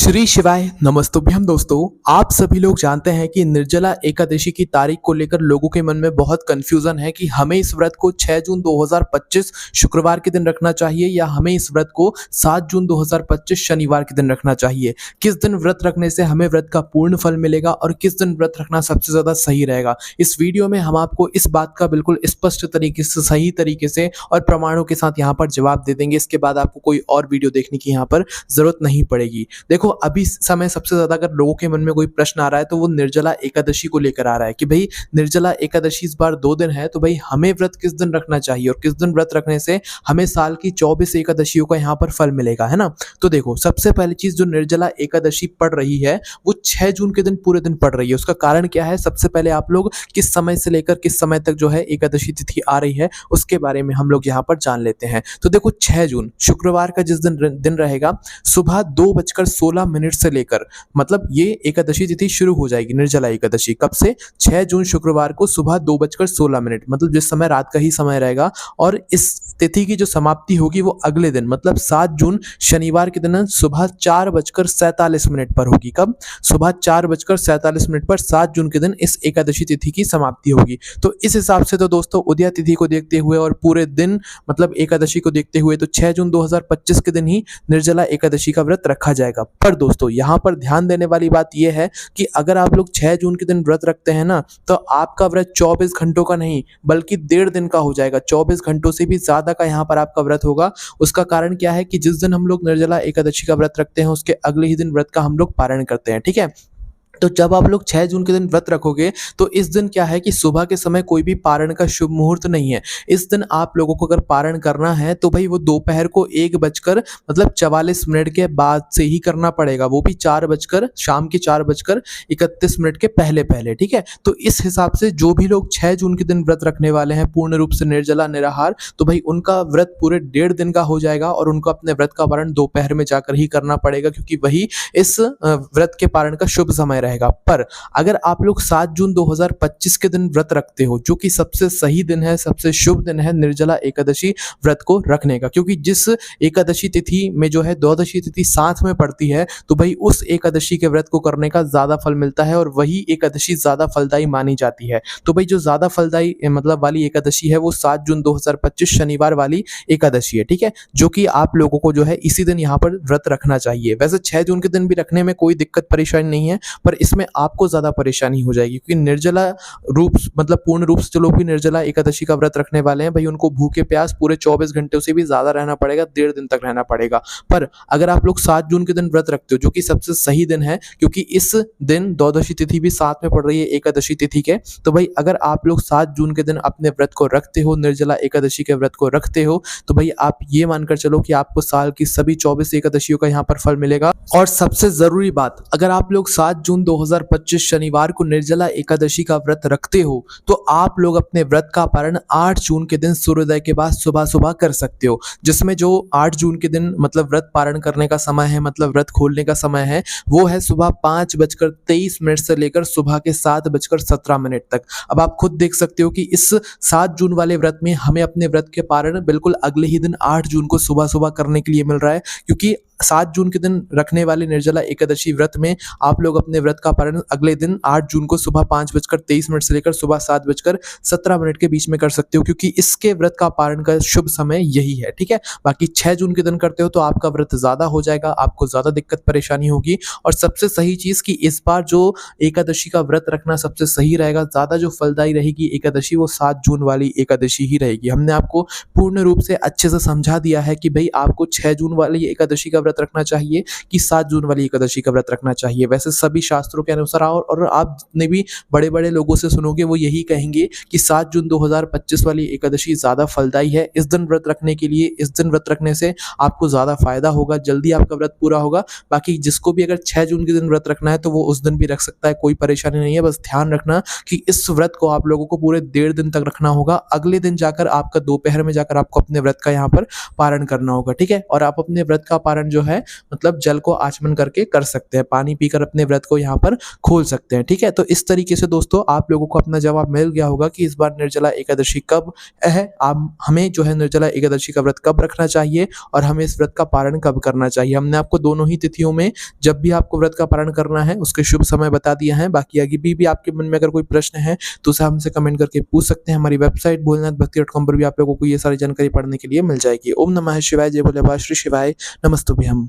श्री शिवाय नमस्तुभ्यम दोस्तों। आप सभी लोग जानते हैं कि निर्जला एकादशी की तारीख को लेकर लोगों के मन में बहुत कंफ्यूजन है कि हमें इस व्रत को 6 जून 2025 शुक्रवार के दिन रखना चाहिए या हमें इस व्रत को 7 जून 2025 शनिवार के दिन रखना चाहिए। किस दिन व्रत रखने से हमें व्रत का पूर्ण फल मिलेगा और किस दिन व्रत रखना सबसे ज्यादा सही रहेगा। इस वीडियो में हम आपको इस बात का बिल्कुल स्पष्ट तरीके से, सही तरीके से और प्रमाणों के साथ यहाँ पर जवाब दे देंगे। इसके बाद आपको कोई और वीडियो देखने की यहाँ पर जरूरत नहीं पड़ेगी। देखो, अभी समय सबसे ज्यादा अगर लोगों के मन में कोई प्रश्न आ रहा है तो वो निर्जला एकादशी को लेकर आ रहा है कि भाई निर्जला एकादशी इस बार 2 दिन है, तो भाई हमें व्रत किस दिन रखना चाहिए और किस दिन व्रत रखने से हमें साल की 24 एकादशियों का यहाँ पर फल मिलेगा, है ना। तो देखो, सबसे पहली चीज, जो निर्जला एकादशी पड़ रही है वो 6 जून के दिन पूरे दिन पड़ रही है। उसका कारण क्या है, सबसे पहले आप लोग किस समय से लेकर किस समय तक जो है एकादशी तिथि आ रही है उसके बारे में हम लोग यहाँ पर जान लेते हैं। तो देखो, 6 जून शुक्रवार का जिस दिन रहेगा, सुबह 2:16 से लेकर, मतलब ये एकादशी तिथि शुरू हो जाएगी निर्जला एकादशी कब से, 6 जून शुक्रवार को सुबह 2:16, मतलब जिस समय रात का ही समय रहेगा। और इस तिथि की जो समाप्ति होगी वो अगले दिन, मतलब 7 जून शनिवार के दिन सुबह 4:47 पर होगी। कब? सुबह 4:47 पर 7 जून के दिन इस एकादशी तिथि की समाप्ति होगी। तो इस हिसाब से तो दोस्तों उदया तिथि को देखते हुए और पूरे दिन मतलब एकादशी को देखते हुए तो 6 जून 2025 के दिन ही निर्जला एकादशी का व्रत रखा जाएगा। पर दोस्तों यहाँ पर ध्यान देने वाली बात यह है कि अगर आप लोग 6 जून के दिन व्रत रखते हैं ना, तो आपका व्रत 24 घंटों का नहीं बल्कि 1.5 दिन का हो जाएगा। 24 घंटों से भी ज्यादा का यहाँ पर आपका व्रत होगा। उसका कारण क्या है कि जिस दिन हम लोग निर्जला एकादशी का व्रत रखते हैं उसके अगले ही दिन व्रत का हम लोग पारण करते हैं, ठीक है। तो जब आप लोग 6 जून के दिन व्रत रखोगे तो इस दिन क्या है कि सुबह के समय कोई भी पारण का शुभ मुहूर्त नहीं है। इस दिन आप लोगों को अगर पारण करना है तो भाई वो दोपहर को 1:44 के बाद से ही करना पड़ेगा, वो भी शाम के 4:31 के पहले पहले, ठीक है। तो इस हिसाब से जो भी लोग 6 जून के दिन व्रत रखने वाले हैं पूर्ण रूप से निर्जला निराहार, तो भाई उनका व्रत पूरे 1.5 दिन का हो जाएगा और उनको अपने व्रत का पारण दोपहर में जाकर ही करना पड़ेगा, क्योंकि वही इस व्रत के पारण का शुभ समय रहेगा। पर अगर आप लोग 7 जून 2025 के दिन व्रत रखते हो, जो कि सबसे सही दिन है, सबसे शुभ दिन है निर्जला एकादशी व्रत को रखने का, क्योंकि जिस एकादशी तिथि में जो है द्वादशी तिथि साथ में पड़ती है, तो भाई उस एकादशी के व्रत को करने का ज्यादा फल मिलता है और वही एकादशी ज्यादा फलदायी मानी जाती है। तो भाई जो ज्यादा फलदायी मतलब वाली एकादशी है वो 7 जून 2025 शनिवार वाली एकादशी है, ठीक है, जो कि आप लोगों को जो है इसी दिन यहाँ पर व्रत रखना चाहिए। वैसे 6 जून के दिन भी रखने में कोई दिक्कत परेशानी नहीं है, पर इसमें आपको ज्यादा परेशानी हो जाएगी, क्योंकि निर्जला रूप मतलब पूर्ण रूप से जो लोग भी निर्जला एकादशी का व्रत रखने वाले हैं भाई उनको भूखे प्यास पूरे 24 घंटे से भी ज्यादा रहना पड़ेगा, 1.5 दिन तक रहना पड़ेगा। पर अगर आप लोग 7 जून के दिन व्रत रखते हो, जो कि सबसे सही दिन है, क्योंकि इस दिन द्वादशी तिथि भी साथ में पड़ रही है एकादशी तिथि के, तो भाई अगर आप लोग 7 जून के दिन अपने व्रत को रखते हो, निर्जला एकादशी के व्रत को रखते हो, तो भाई आप ये मानकर चलो कि आपको साल की सभी 24 एकादशियों का यहाँ पर फल मिलेगा। और सबसे जरूरी बात, अगर आप लोग 7 जून 2025 शनिवार को निर्जला एकादशी का व्रत रखते हो तो आप लोग अपने व्रत का पारण 8 जून के दिन सूर्योदय के बाद सुबह सुबह कर सकते हो, जिसमें जो 8 जून के दिन मतलब व्रत पारण करने का समय है, मतलब व्रत खोलने का समय है, वो है सुबह 5:23 से लेकर सुबह के 7:17 तक। अब आप खुद देख सकते हो कि इस 7 जून वाले व्रत में हमें अपने व्रत के पारण बिल्कुल अगले ही दिन 8 जून को सुबह सुबह करने के लिए मिल रहा है, क्योंकि 7 जून के दिन रखने वाले निर्जला एकादशी व्रत में आप लोग अपने व्रत का पारण अगले दिन 8 जून को सुबह 5:23 से लेकर सुबह 7:17 के बीच में कर सकते हो, क्योंकि इसके व्रत का पारण का शुभ समय यही है, ठीक है। बाकी 6 जून के दिन करते हो तो आपका व्रत ज्यादा हो जाएगा, आपको ज्यादा दिक्कत परेशानी होगी। और सबसे सही चीज कि इस बार जो एकादशी का व्रत रखना सबसे सही रहेगा, ज्यादा जो फलदायी रहेगी एकादशी, वो 7 जून वाली एकादशी ही रहेगी। हमने आपको पूर्ण रूप से अच्छे से समझा दिया है कि भाई आपको 6 जून वाली एकादशी का व्रत रखना चाहिए कि 7 जून वाली एकादशी का व्रत रखना चाहिए। वैसे सभी शास्त्रों के अनुसार और आप जितने भी बड़े बड़े लोगों से सुनोगे वो यही कहेंगे कि 7 जून 2025 वाली एकादशी ज्यादा फलदायी है। इस दिन व्रत रखने के लिए, इस दिन व्रत रखने से आपको ज्यादा फायदा होगा, जल्दी आपका व्रत पूरा होगा। बाकी जिसको भी अगर 6 जून के दिन व्रत रखना है तो वो उस दिन भी रख सकता है, कोई परेशानी नहीं है। बस ध्यान रखना कि इस व्रत को आप लोगों को पूरे 1.5 दिन तक रखना होगा। अगले दिन जाकर आपका दोपहर में जाकर आपको अपने व्रत का यहाँ पर पारण करना होगा, ठीक है। और आप अपने व्रत का पारण जो है मतलब जल को आचमन करके कर सकते हैं, पानी पीकर अपने व्रत को यहाँ पर खोल सकते हैं, ठीक है? तो इस तरीके से दोस्तों आप लोगों को अपना जवाब मिल गया होगा कि इस बार निर्जला एकादशी कब है, आप हमें जो है निर्जला एकादशी का व्रत कब रखना चाहिए और हमें इस व्रत का पारण कब करना चाहिए। हमने आपको दोनों ही तिथियों में जब भी आपको व्रत का पारण करना है उसके शुभ समय बता दिया है। बाकी आगे भी आपके मन में अगर कोई प्रश्न है तो उसे हमसे कमेंट करके पूछ सकते हैं। हमारी वेबसाइट भोलेनाथभक्ति.com पर भी आप लोगों को ये सारी जानकारी पढ़ने के लिए मिल जाएगी। ओम नमः शिवाय, जय भोले बाबा, श्री शिवाय, नमस्तुभ्यम।